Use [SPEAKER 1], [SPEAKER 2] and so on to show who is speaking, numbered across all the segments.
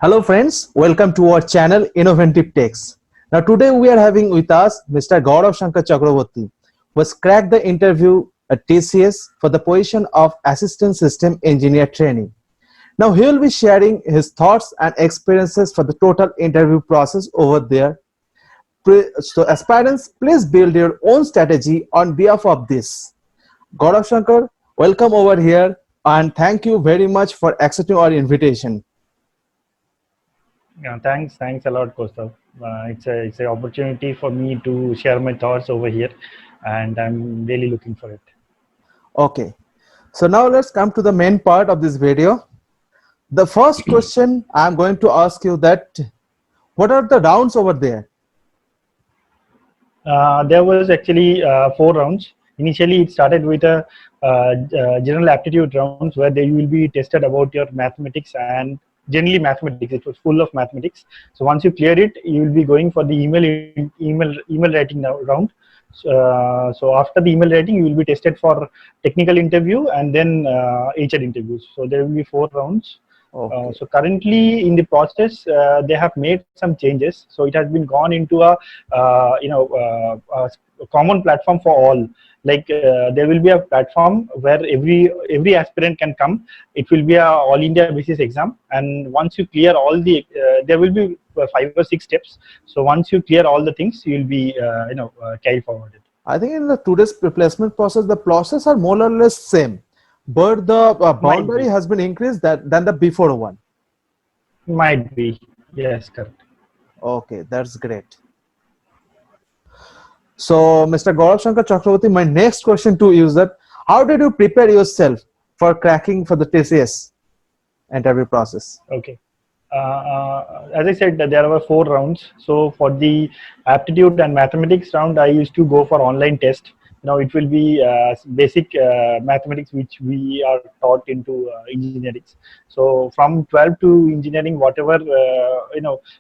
[SPEAKER 1] Hello friends, welcome to our channel Innoventive Techx. Now today we are having with us Mr. Gourab Shankar Chakraborty, who has cracked the interview at TCS for the position of Assistant System Engineer Training. Now he will be sharing his thoughts and experiences for the total interview process over there. So aspirants, please build your own strategy on behalf of this. Gourab Shankar, welcome over here and thank you very much for accepting our invitation.
[SPEAKER 2] Yeah, thanks a lot, Kostav. It's an opportunity for me to share my thoughts over here, and I'm really looking for it.
[SPEAKER 1] Okay, so now let's come to the main part of this video. The first question I'm going to ask you that what are the rounds over there?
[SPEAKER 2] There was actually 4 rounds. Initially, it started with a general aptitude rounds where you will be tested about your mathematics and generally mathematics. It was full of mathematics. So once you clear it, you will be going for the email writing round. So after the email writing, you will be tested for technical interview and then HR interviews. So there will be 4 rounds.
[SPEAKER 1] Okay.
[SPEAKER 2] So currently in the process, they have made some changes. So it has been gone into a common platform for all. Like there will be a platform where every aspirant can come. It will be a all India basis exam, and once you clear all the, there will be 5 or 6 steps. So once you clear all the things, you will be carried forward.
[SPEAKER 1] I think in the today's placement process, the process are more or less same, but the boundary has been increased than the before one.
[SPEAKER 2] Might be, yes, correct.
[SPEAKER 1] Okay, that's great. So, Mr. Gourab Shankar Chakraborty, my next question to you is that how did you prepare yourself for cracking for the TCS interview process?
[SPEAKER 2] Okay. As I said, there were 4 rounds. So for the aptitude and mathematics round, I used to go for online test. Now it will be basic mathematics which we are taught into engineering. So from 12 to engineering, whatever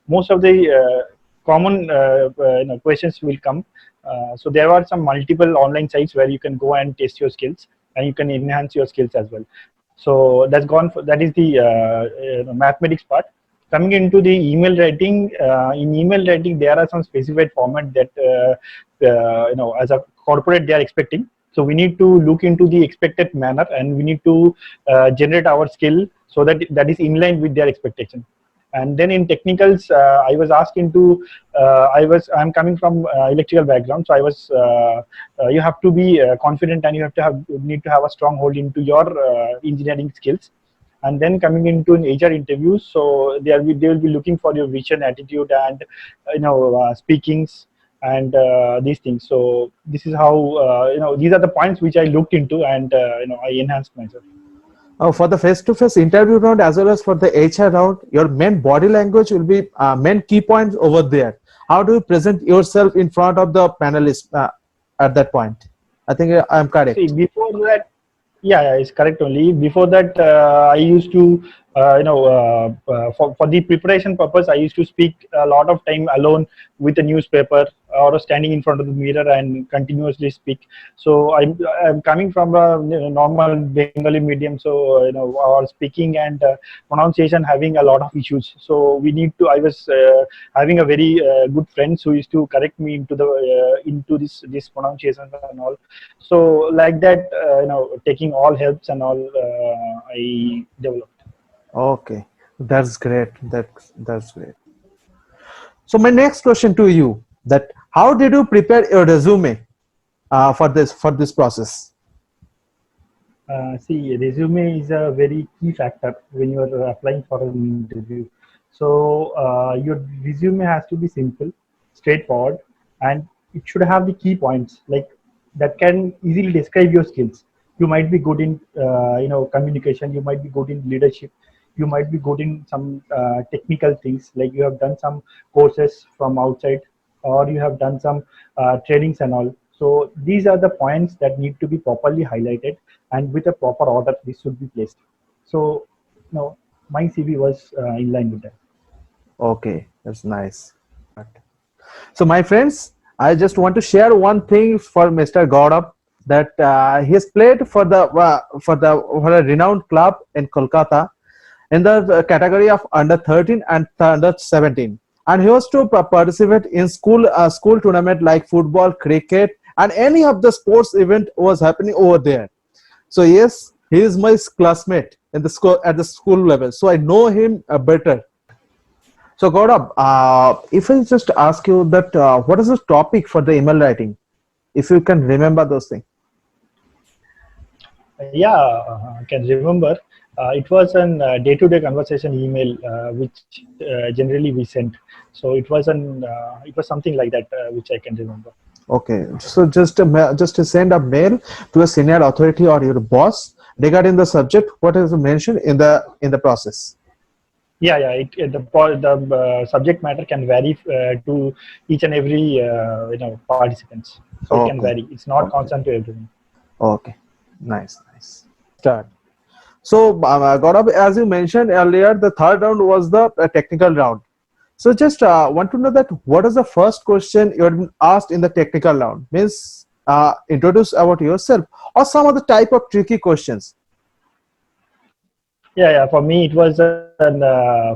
[SPEAKER 2] most of the common questions will come. So there are some multiple online sites where you can go and test your skills, and you can enhance your skills as well. So that's gone for, that is the mathematics part. Coming into the email writing, in email writing there are some specified format that as a corporate they are expecting. So we need to look into the expected manner, and we need to generate our skill so that that is in line with their expectation. And then in technicals, I was asked into. I'm coming from electrical background, so I was. You have to be confident, and you need to have a strong hold into your engineering skills. And then coming into an HR interview, so they will be looking for your vision, attitude, and speakings and these things. So this is how these are the points which I looked into, and I enhanced myself.
[SPEAKER 1] For the face-to-face interview round as well as for the HR round, your main body language will be main key points over there. How do you present yourself in front of the panelists at that point? I think I'm correct.
[SPEAKER 2] See, before that, yeah, it's correct only. Before that, I used to, for the preparation purpose, I used to speak a lot of time alone with a newspaper or standing in front of the mirror and continuously speak. So I'm coming from a normal Bengali medium, so our speaking and pronunciation having a lot of issues. So we need to. I was having a very good friends who used to correct me into this pronunciation and all. So like that, taking all helps and all, I developed.
[SPEAKER 1] Okay, that's great. That's great. So my next question to you: that how did you prepare your resume for this process?
[SPEAKER 2] See, resume is a very key factor when you are applying for an interview. So your resume has to be simple, straightforward, and it should have the key points like that can easily describe your skills. You might be good in communication. You might be good in leadership. You might be good in some technical things like you have done some courses from outside, or you have done some trainings and all. So these are the points that need to be properly highlighted, and with a proper order this should be placed. So my CV was in line with that.
[SPEAKER 1] Okay, that's nice. So my friends, I just want to share one thing for Mr. Gourab, that he has played for a renowned club in Kolkata, in the category of under 13 and under 17, and he was to participate in school tournament like football, cricket, and any of the sports event was happening over there. So yes, he is my classmate in the school at the school level, so I know him better. So Gaurav, if I just ask you that, what is the topic for the email writing? If you can remember those things.
[SPEAKER 2] Yeah, I can remember. It was an day-to-day conversation email which generally we sent. So it was something like that which I can remember.
[SPEAKER 1] Okay, so just to send a mail to a senior authority or your boss regarding the subject, what is mentioned in the process.
[SPEAKER 2] Yeah, yeah. The subject matter can vary to each and every participants. So it can
[SPEAKER 1] Okay,
[SPEAKER 2] vary. It's not
[SPEAKER 1] okay,
[SPEAKER 2] constant to everyone.
[SPEAKER 1] okay. Nice, nice. Start. So, Gaurav, as you mentioned earlier, the third round was the technical round. So, just want to know that what is the first question you have been asked in the technical round? Means introduce about yourself or some other type of tricky questions.
[SPEAKER 2] Yeah, yeah. For me, it was an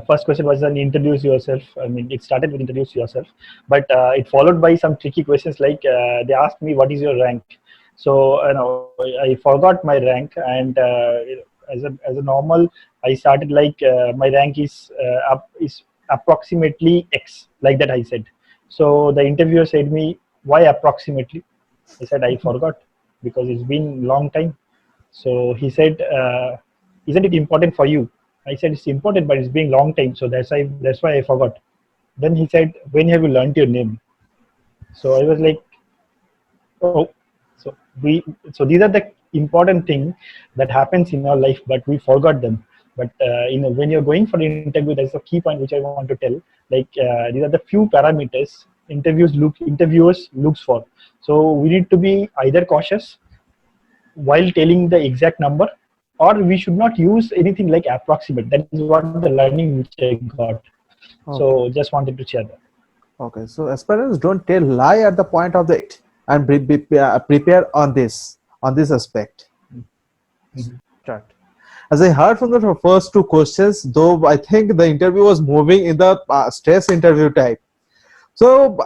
[SPEAKER 2] first question was an introduce yourself. I mean, it started with introduce yourself, but it followed by some tricky questions like they asked me what is your rank. So I forgot my rank, and as a normal, I started like my rank is approximately X, like that I said. So the interviewer said me, why approximately? I said I forgot because it's been long time. So he said, "Isn't it important for you?" I said, "It's important, but it's been long time, so that's why I forgot." Then he said, "When have you learnt your name?" So I was like, "Oh, so we so these are the important thing that happens in our life, but we forgot them." But when you're going for an interview, that's a key point which I want to tell. Like these are the few parameters interviewers looks for. So we need to be either cautious while telling the exact number, or we should not use anything like approximate. That is what the learning which I got. So
[SPEAKER 1] Okay.
[SPEAKER 2] just wanted to share that.
[SPEAKER 1] Okay. So aspirants don't tell lie at the point of the and prepare on this aspect.
[SPEAKER 2] Mhm.
[SPEAKER 1] Start. As I heard from the first two questions, though I think the interview was moving in the stress interview type. So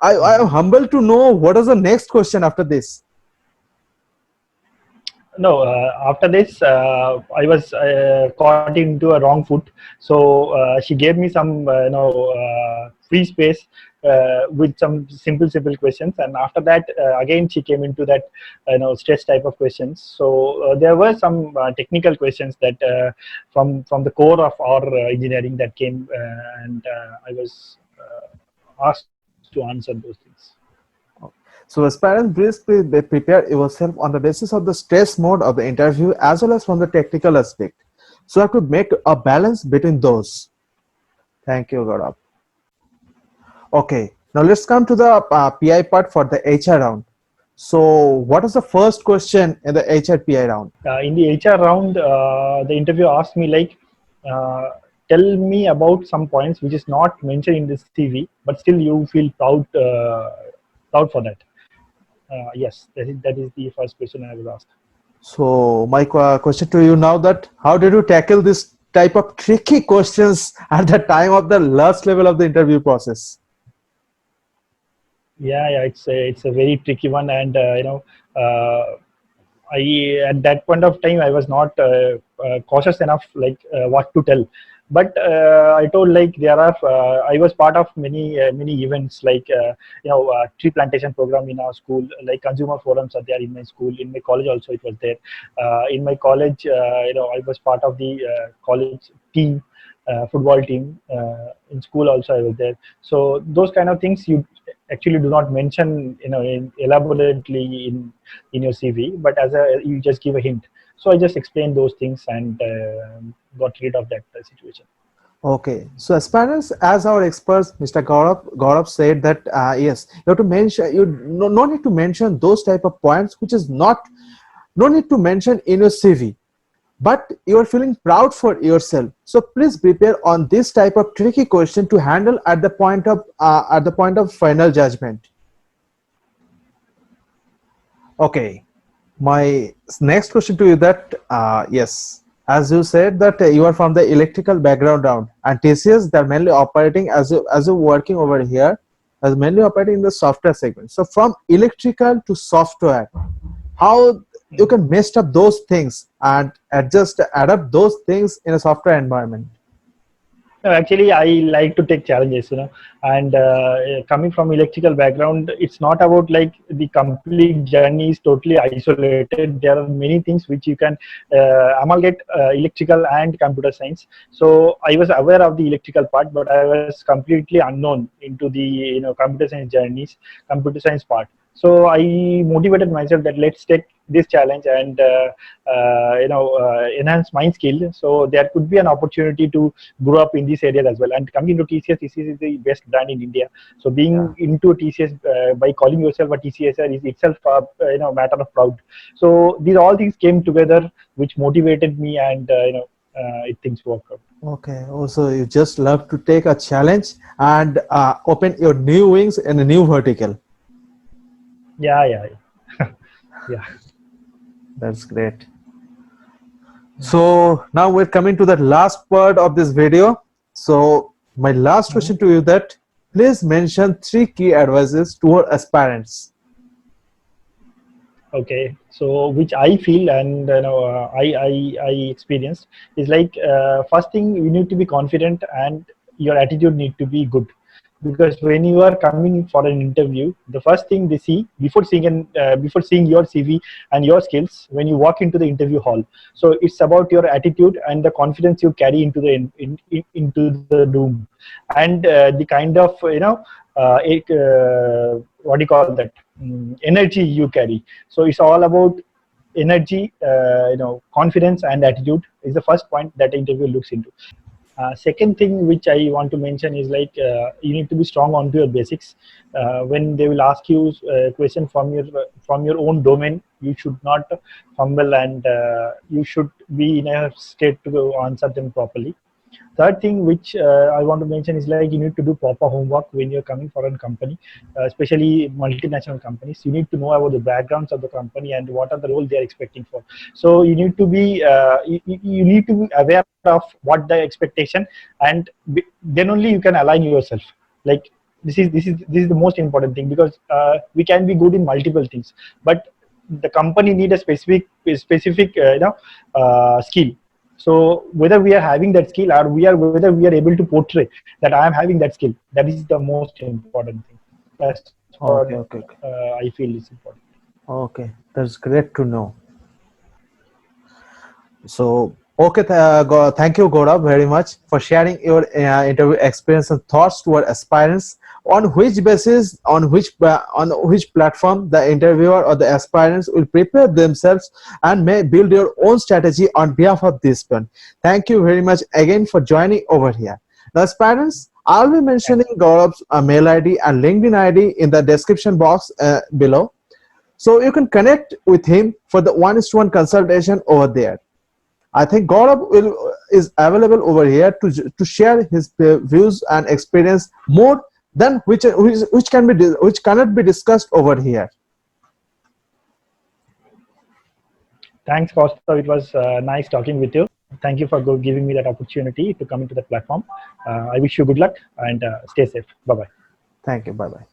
[SPEAKER 1] I am humbled to know what is the next question after this.
[SPEAKER 2] No, after this, I was caught into a wrong foot. So she gave me some, free space with some simple questions, and after that, again she came into that, stress type of questions. So there were some technical questions that from the core of our engineering that came, and I was asked to answer those things.
[SPEAKER 1] So as parents, please prepare yourself on the basis of the stress mode of the interview as well as from the technical aspect. So I have to make a balance between those. Thank you, Gaurav. Okay, now let's come to the PI part for the HR round. So what is the first question in the HR PI round?
[SPEAKER 2] In the HR round, the interviewer asked me like, uh, tell me about some points which is not mentioned in the CV, but still you feel proud for that. Yes, that is the first question I was asked.
[SPEAKER 1] So my question to you now that how did you tackle this type of tricky questions at the time of the last level of the interview process?
[SPEAKER 2] Yeah, yeah, it's a very tricky one, and uh, I at that point of time I was not cautious enough like what to tell. But I told like there are I was part of many events like tree plantation program in our school, like consumer forums are there in my school. In my college also it was there. In my college, I was part of the college team, football team. In school also I was there. So those kind of things you actually do not mention elaborately in your CV, but as a you just give a hint. So I just explained those things and got rid of that situation.
[SPEAKER 1] Okay, so as parents, as our experts, Mr. Gaurav said that yes, you have to mention, you no need to mention those type of points which is not, no need to mention in your CV, but you are feeling proud for yourself. So please prepare on this type of tricky question to handle at the point of final judgment. Okay, my next question to you that yes. as you said that you are from the electrical background down, and TCS they're mainly operating as you working over here as mainly operating in the software segment. So from electrical to software, how you can mess up those things and adapt those things in a software environment.
[SPEAKER 2] No, actually, I like to take challenges, and coming from electrical background, it's not about like the complete journey is totally isolated. There are many things which you can amalgate electrical and computer science. So I was aware of the electrical part, but I was completely unknown into the computer science journeys, computer science part. So I motivated myself that let's take this challenge and enhance my skill. So there could be an opportunity to grow up in this area as well. And coming to TCS, TCS is the best brand in India. So being into TCS by calling yourself a TCSer is itself a matter of proud. So these all things came together, which motivated me, and things worked out.
[SPEAKER 1] Okay, also you just love to take a challenge and open your new wings in a new vertical.
[SPEAKER 2] Yeah. Yeah.
[SPEAKER 1] That's great. So now we're coming to the last part of this video. So my last question to you that please mention 3 key advices to our aspirants.
[SPEAKER 2] Okay, so which I feel and I experienced is like first thing, you need to be confident and your attitude need to be good, because when you are coming for an interview, the first thing they see before seeing your CV and your skills when you walk into the interview hall. So it's about your attitude and the confidence you carry into the into the room, and the kind of what do you call that, energy you carry. So it's all about energy, confidence and attitude is the first point that the interview looks into. Second thing which I want to mention is like you need to be strong onto your basics. When they will ask you a question from your own domain, you should not fumble, and you should be in a state to answer them properly. Third thing which I want to mention is like you need to do proper homework when you're coming for a company, especially multinational companies. You need to know about the backgrounds of the company and what are the role they are expecting for. So you need to be you need to be aware of what the expectation, and then only you can align yourself. Like this is the most important thing, because we can be good in multiple things, but the company need a specific skill. So whether we are having that skill, or whether we are able to portray that I am having that skill, that is the most important thing. That's what
[SPEAKER 1] Okay.
[SPEAKER 2] I feel is important.
[SPEAKER 1] Okay, that's great to know. So, okay, thank you, Gaurav, very much for sharing your interview experience and thoughts to our aspirants. On which basis, on which platform the interviewer or the aspirants will prepare themselves and may build your own strategy on behalf of this one. Thank you very much again for joining over here. The aspirants, I'll be mentioning Gaurav's mail ID and LinkedIn ID in the description box below. So you can connect with him for the one-to-one consultation over there. I think Gaurav is available over here to share his views and experience more than which cannot be discussed over here.
[SPEAKER 2] Thanks, Costa. It was nice talking with you. Thank you for giving me that opportunity to come into the platform. I wish you good luck and stay safe. Bye bye.
[SPEAKER 1] Thank you. Bye bye.